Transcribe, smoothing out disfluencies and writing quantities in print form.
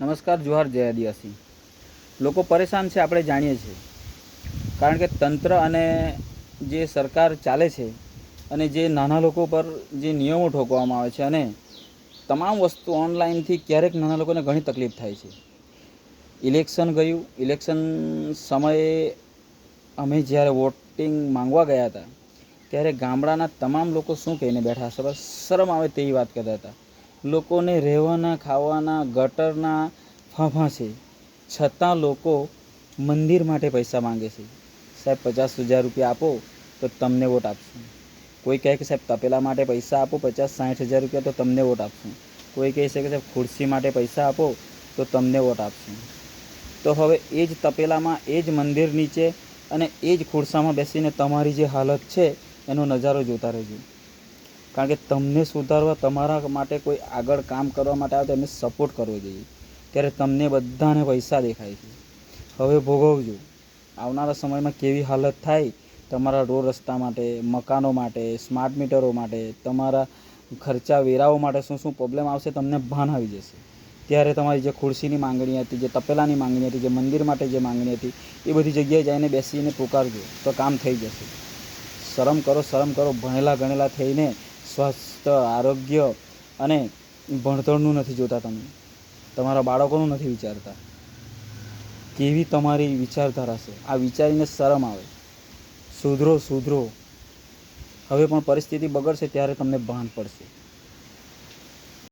નમસ્કાર, જોહાર, જય આદિવાસી. લોકો પરેશાન છે આપણે જાણીએ છીએ, કારણ કે તંત્ર અને જે સરકાર ચાલે છે અને જે નાના લોકો પર જે નિયમો ઠોકવામાં આવે છે અને તમામ વસ્તુ ઓનલાઈનથી ક્યારેક નાના લોકોને ઘણી તકલીફ થાય છે. ઇલેક્શન ગયું, ઇલેક્શન સમયે અમે જ્યારે વોટિંગ માંગવા ગયા હતા ત્યારે ગામડાના તમામ લોકો શું કહીને બેઠા હશે, બસ શરમ આવે તેવી વાત કરતા હતા. લોકોને રહેવાના, ખાવાના, ગટરના ફાંફા છે, છતાં લોકો મંદિર માટે પૈસા માંગે છે. સાહેબ 50,000 રૂપિયા આપો તો તમને વોટ આપશું. કોઈ કહે કે સાહેબ તપેલા માટે પૈસા આપો 50-60,000 રૂપિયા તો તમને વોટ આપશું. કોઈ કહે છે કે સાહેબ ખુરશી માટે પૈસા આપો તો તમને વોટ આપશું. તો હવે એ જ તપેલામાં, એ જ મંદિર નીચે અને એ જ ખુરશામાં બેસીને તમારી જે હાલત છે એનો નજારો જોતા રહેજો. કારણ કે તમને સુધારવા, તમારા માટે કોઈ આગળ કામ કરવા માટે આવે તો એમને સપોર્ટ કરવો જોઈએ. ત્યારે તમને બધાને પૈસા દેખાય છે. હવે ભોગવજો. આવનારા સમયમાં કેવી હાલત થાય તમારા રોડ રસ્તા માટે, મકાનો માટે, સ્માર્ટ મીટરો માટે, તમારા ખર્ચા વેરાઓ માટે શું શું પ્રોબ્લેમ આવશે તમને ભાન આવી જશે. ત્યારે તમારી જે ખુરશીની માંગણી હતી, જે તપેલાની માંગણી હતી, જે મંદિર માટે જે માંગણી હતી, એ બધી જગ્યાએ જઈને બેસીને પુકારજો તો કામ થઈ જશે. શરમ કરો, શરમ કરો. ભણેલા ગણેલા થઈને સ્વાસ્થ્ય, આરોગ્ય અને ભણતરનું નથી જોતા. તમે તમારા બાળકોનું નથી વિચારતા. કેવી તમારી વિચારધારા છે, આ વિચારીને શરમ આવે. સુધરો, સુધરો. હવે પણ પરિસ્થિતિ બગડશે ત્યારે તમને ભાન પડશે.